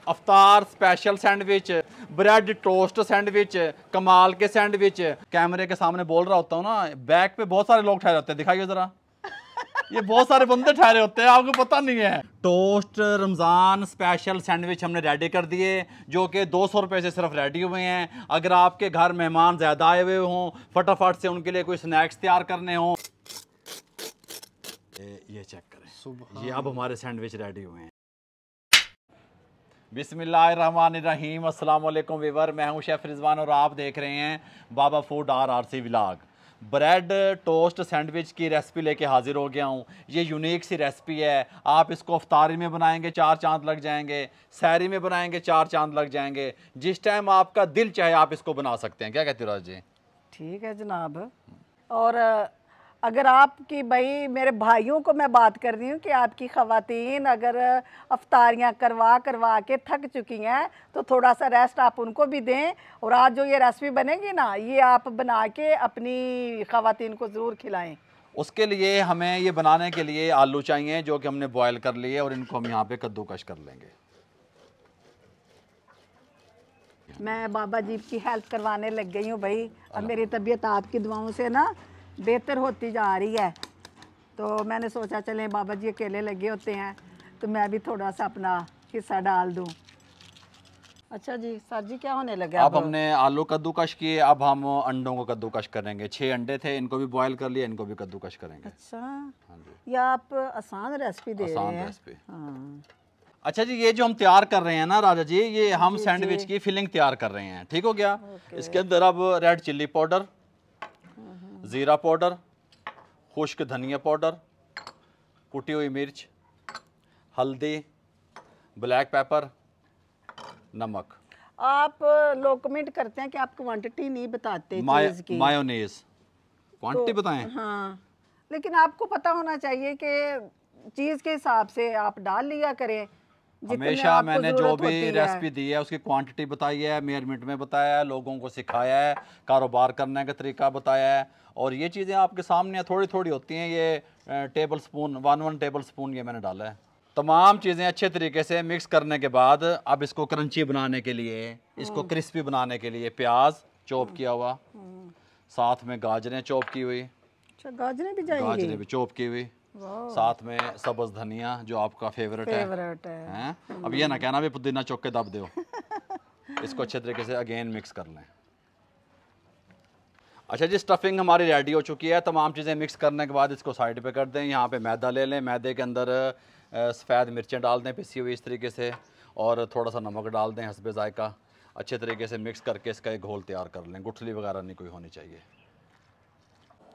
अफ्तार special sandwich, bread toast sandwich, कमाल के sandwich. कैमरे के सामने बोल रहा होता हूँ ना, बैक पे बहुत सारे लोग ठहरे होते हैं, दिखाइए जरा। ये बहुत सारे बंदे ठहरे होते हैं, आपको पता नहीं है। टोस्ट रमज़ान स्पेशल सैंडविच हमने रेडी कर दिए, जो कि 200 रुपये से सिर्फ रेडी हुए हैं। अगर आपके घर मेहमान ज़्यादा आए हुए हों, फटाफट से उनके लिए कोई स्नैक्स तैयार करने हों, ये चेक करें, ये अब हमारे सैंडविच रेडी हुए हैं। बिस्मिल्लाहिर्रहमानिर्रहीम, अस्सलाम वालेकुम वीवर, मैं हूं शेफ़ रिजवान और आप देख रहे हैं Baba food RRC vlog. Bread toast sandwich की रेसिपी लेके हाजिर हो गया हूं। ये यूनिक सी रेसिपी है। आप इसको अफ्तारी में बनाएंगे 4 चांद लग जाएंगे, सहरी में बनाएंगे 4 चांद लग जाएंगे, जिस टाइम आपका दिल चाहे आप इसको बना सकते हैं। क्या कहते हो राज जी? ठीक है जनाब। और अगर आपकी भाई मेरे भाइयों को मैं बात कर रही हूँ कि आपकी ख़वातीन अगर अफ्तारियाँ करवा के थक चुकी हैं तो थोड़ा सा रेस्ट आप उनको भी दें। और आज जो ये रेसिपी बनेगी ना, ये आप बना के अपनी ख़वातीन को ज़रूर खिलाएं। उसके लिए हमें ये बनाने के लिए आलू चाहिए, जो कि हमने बॉयल कर लिए और इनको हम यहाँ पे कद्दूकश कर लेंगे। मैं बाबा जी की हेल्प करवाने लग गई हूँ भाई। अब मेरी तबीयत आपकी दुआओं से ना बेहतर होती जा रही है, तो मैंने सोचा चलें बाबा जी अकेले लगे होते हैं तो मैं भी थोड़ा सा अपना हिस्सा डाल दूँ। अच्छा जी, सर जी क्या होने लगा? अब हमने आलू कद्दूकश किए, अब हम अंडों को कद्दूकश करेंगे। 6 अंडे थे, इनको भी बॉयल कर लिया, इनको भी कद्दूकश करेंगे। अच्छा, हाँ जी, ये आप आसान रेसिपी दे रहे हैं। रेसिपी। हाँ। अच्छा जी, ये जो हम तैयार कर रहे हैं ना राजा जी, ये हम सैंडविच की फिलिंग तैयार कर रहे हैं, ठीक हो गया। इसके अंदर अब रेड चिल्ली पाउडर, ज़ीरा पाउडर, खुश्क धनिया पाउडर, कुटी हुई मिर्च, हल्दी, ब्लैक पेपर, नमक। आप लोग कमेंट करते हैं कि आप क्वांटिटी नहीं बताते चीज़ की। मायोनेज क्वांटिटी तो बताएं? हाँ, लेकिन आपको पता होना चाहिए कि चीज़ के हिसाब से आप डाल लिया करें। हमेशा मैंने जो भी रेसिपी दी है उसकी क्वांटिटी बताई है, मेजरमेंट में बताया है, लोगों को सिखाया है, कारोबार करने का तरीका बताया है। और ये चीज़ें आपके सामने थोड़ी थोड़ी होती हैं। ये टेबल स्पून 1 टेबल स्पून ये मैंने डाला है। तमाम चीज़ें अच्छे तरीके से मिक्स करने के बाद अब इसको क्रंची बनाने के लिए, इसको क्रिस्पी बनाने के लिए प्याज चॉप किया हुआ, साथ में गाजरें चॉप की हुई। अच्छा, गाजरें भी जाएंगी? गाजरें भी चॉप की हुई, साथ में सब्ज धनिया जो आपका फेवरेट है। हैं? अब ये ना कहना भी पुदीना चौक के दब दो। इसको अच्छे तरीके से अगेन मिक्स कर लें। अच्छा जी, स्टफिंग हमारी रेडी हो चुकी है। तमाम चीज़ें मिक्स करने के बाद इसको साइड पे कर दें। यहाँ पे मैदा ले लें, मैदे के अंदर सफ़ेद मिर्चें डाल दें पिसी हुई इस तरीके से, और थोड़ा सा नमक डाल दें हस्बे जायका। अच्छे तरीके से मिक्स करके इसका एक घोल तैयार कर लें। गुठली वगैरह नहीं कोई होनी चाहिए।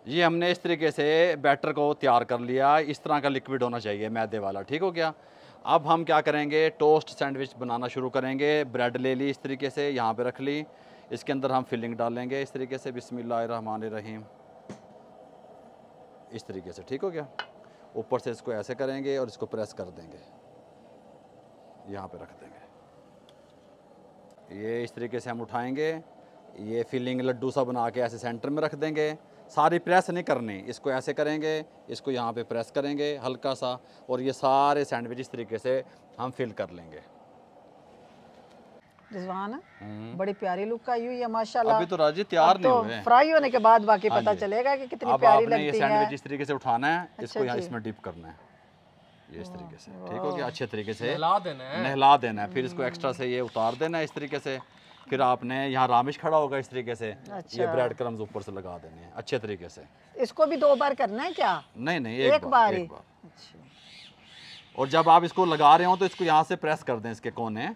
ये हमने इस तरीके से बैटर को तैयार कर लिया। इस तरह का लिक्विड होना चाहिए मैदे वाला, ठीक हो गया। अब हम क्या करेंगे, टोस्ट सैंडविच बनाना शुरू करेंगे। ब्रेड ले ली इस तरीके से, यहाँ पे रख ली। इसके अंदर हम फिलिंग डालेंगे इस तरीके से, बिस्मिल्लाहिर्रहमानिर्रहीम, इस तरीके से, ठीक हो गया। ऊपर से इसको ऐसे करेंगे और इसको प्रेस कर देंगे, यहाँ पे रख देंगे। ये इस तरीके से हम उठाएंगे, ये फिलिंग लड्डू सा बना के ऐसे सेंटर में रख देंगे। सारी प्रेस नहीं करनी, इसको ऐसे करेंगे, इसको यहाँ पे प्रेस करेंगे हल्का सा, और ये सारे सैंडविच इस तरीके से हम फिल कर लेंगे। रिजवान, बड़ी प्यारी लुक आई हुई है माशाल्लाह। अभी तो राजी तैयार नहीं हुए, फ्राई होने के बाद बाकी पता चलेगा कि कितनी प्यारी लगती है। ये सैंडविच इस तरीके से उठाना है, इसको यहाँ जी। इसमें डिप करना है, ये इस तरीके से, ठीक हो गया। अच्छे तरीके से नहला देना है। फिर इसको एक्स्ट्रा से ये उतार देना है इस तरीके से। फिर आपने यहाँ रामिश खड़ा होगा इस तरीके से, ये ब्रेड क्रम्स ऊपर से लगा देने हैं अच्छे तरीके से। इसको भी 2 बार करना है क्या? नहीं, एक बार ही। अच्छा। और जब आप इसको लगा रहे हो तो इसको यहाँ से प्रेस कर दें, इसके कोने।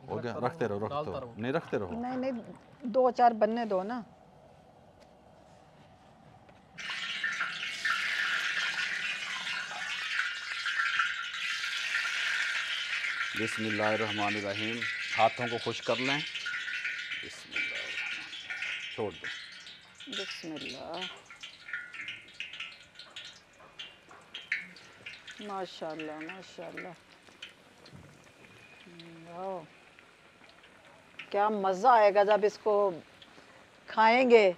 हो गया, रखते रहो, नहीं रखते रहो। नहीं, 2-4 बनने दो ना। बिस्मिल्लाहिर्रहमानिर्रहीम, हाथों को खुश कर लें। छोड़ दो। बिस्मिल्लाह, माशाल्लाह माशाल्लाह। वाह, क्या मज़ा आएगा जब इसको खाएंगे,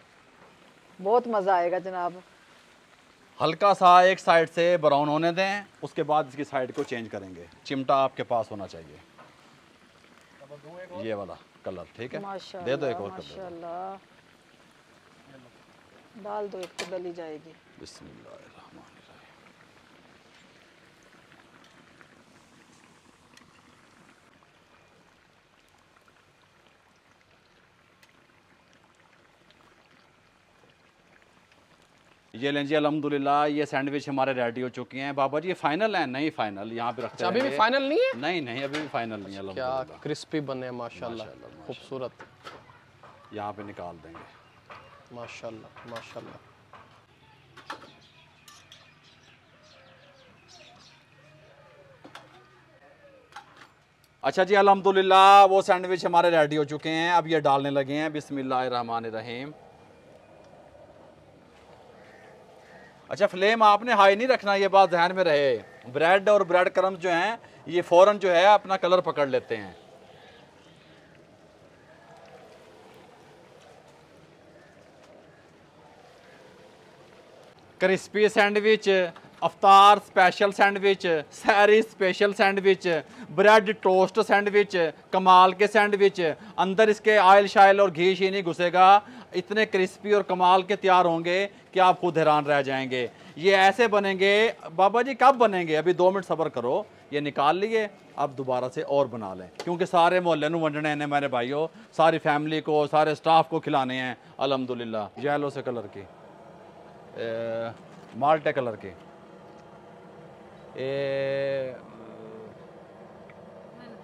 बहुत मज़ा आएगा जनाब। हल्का सा एक साइड से ब्राउन होने दें, उसके बाद इसकी साइड को चेंज करेंगे। चिमटा आपके पास होना चाहिए, ये वाला कलर, ठीक है? दे दो एक और कलर, माशाल्लाह, डाल दो, एक तो डली जाएगी। बिस्मिल्लाहिर्रहमानिर्रहीम। ये लें जी, अल्हम्दुलिल्लाह ये सैंडविच हमारे रेडी हो चुके हैं। बाबा जी ये फाइनल है? नहीं फाइनल, यहाँ पे रखते हैं। अभी भी फाइनल नहीं है? नहीं नहीं, अभी भी फाइनल नहीं है। क्या क्रिस्पी बने हैं माशाल्लाह, खूबसूरत। यहाँ पे निकाल देंगे। माशाल्लाह माशाल्लाह। अच्छा जी, अल्हम्दुलिल्लाह वो सैंडविच हमारे रेडी हो चुके हैं। अब ये डालने लगे हैं। बिस्मिल्लाहिर्रहमानिर्रहीम। अच्छा, फ्लेम आपने हाई नहीं रखना, ये बात ध्यान में रहे। ब्रेड और ब्रेड क्रम्स जो हैं ये फौरन जो है अपना कलर पकड़ लेते हैं। क्रिस्पी सैंडविच, अफ्तार स्पेशल सैंडविच, सहरी special sandwich, bread toast sandwich, कमाल के सैंडविच। अंदर इसके आयल शायल और घी शी नहीं घुसेगा। इतने क्रिस्पी और कमाल के तैयार होंगे कि आप खुद हैरान रह जाएंगे। ये ऐसे बनेंगे। बाबा जी कब बनेंगे? अभी 2 मिनट सब्र करो। ये निकाल लिए, अब दोबारा से और बना लें, क्योंकि सारे मोहल्ले नूं वंडने हैं मेरे भाइयों, सारी फैमिली को, सारे स्टाफ को खिलाने हैं। अल्हम्दुलिल्लाह। येलो से कलर की, माल्टे कलर की,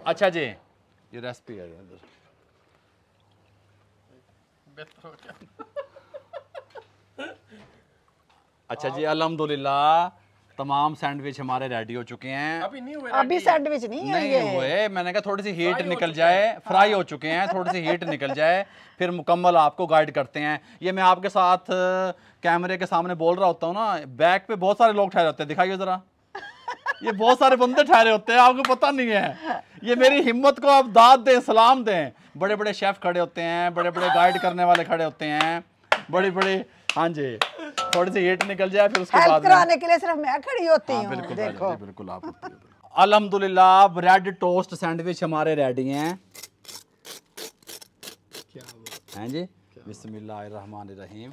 अच्छा जी ये रेसिपी है इधर। अच्छा जी, अल्हम्दुलिल्लाह तमाम सैंडविच हमारे रेडी हो चुके हैं। अभी नहीं हुए, अभी सैंडविच नहीं है ये। हुए, मैंने कहा थोड़ी सी हीट निकल जाए, फ्राई हो चुके हैं, थोड़ी सी हीट निकल जाए फिर मुकम्मल आपको गाइड करते हैं। ये मैं आपके साथ कैमरे के सामने बोल रहा होता हूँ ना, बैक पे बहुत सारे लोग ठहरे होते हैं, दिखाइए जरा। ये बहुत सारे बंदे ठहरे होते हैं, आपको पता नहीं है। ये मेरी हिम्मत को आप दाद दें, सलाम दें। बड़े बड़े शेफ खड़े होते हैं, बड़े बड़े गाइड करने वाले खड़े होते हैं, बड़ी बड़ी। हाँ जी, थोड़ी सी हीट निकल जाए फिर उसके बाद कराने के लिए सिर्फ मैं खड़ी होती हूँ। बिल्कुल देखो बिल्कुल आप होती है। अल्हम्दुलिल्लाह ब्रेड टोस्ट सैंडविच हमारे रेडी हैं। क्या बात हैं जी। बिस्मिल्लाहिर्रहमानिर्रहीम।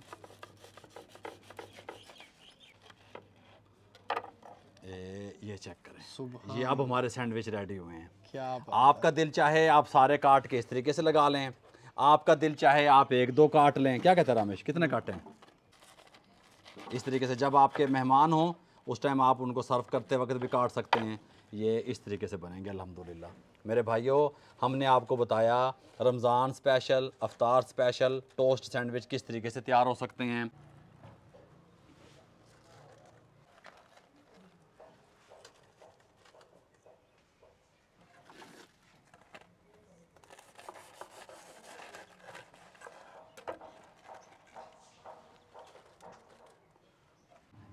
ये चेक करें, ये अब हमारे सैंडविच रेडी हुए हैं। क्या बात। आपका दिल चाहे आप सारे काट के इस तरीके से लगा लें, आपका दिल चाहे आप 1-2 काट लें। क्या कहते हैं रमेश, कितने काटें? इस तरीके से जब आपके मेहमान हों उस टाइम आप उनको सर्व करते वक्त भी काट सकते हैं। ये इस तरीके से बनेंगे अल्हम्दुलिल्लाह। मेरे भाइयों, हमने आपको बताया रमज़ान स्पेशल, अफ्तार स्पेशल टोस्ट सैंडविच किस तरीके से तैयार हो सकते हैं।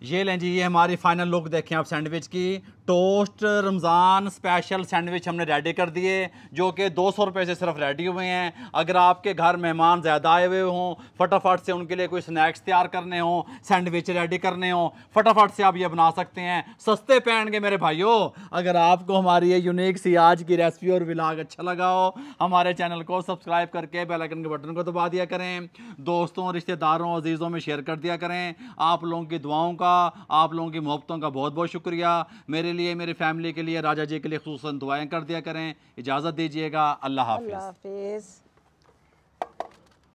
ये लें जी, ये हमारी फाइनल लुक देखें आप सैंडविच की। टोस्ट रमज़ान स्पेशल सैंडविच हमने रेडी कर दिए, जो कि 200 रुपये से सिर्फ रेडी हुए हैं। अगर आपके घर मेहमान ज़्यादा आए हुए हों, फटाफट से उनके लिए कोई स्नैक्स तैयार करने हों, सैंडविच रेडी करने हों, फटाफट से आप ये बना सकते हैं। सस्ते पैणगे मेरे भाइयों। अगर आपको हमारी ये यूनिक सी आज की रेसिपी और व्लॉग अच्छा लगा हो, हमारे चैनल को सब्सक्राइब करके बेल आइकन के बटन को दबा दिया करें। दोस्तों, रिश्तेदारों, अजीज़ों में शेयर कर दिया करें। आप लोगों की दुआओं का, आप लोगों की मोहब्बतों का बहुत बहुत शुक्रिया। मेरे लिए, मेरी फैमिली के लिए, राजा जी के लिए खुसूसन दुआएं कर दिया करें। इजाज़त दीजिएगा। अल्लाह हाफ़िज़। अल्लाह हाफिज।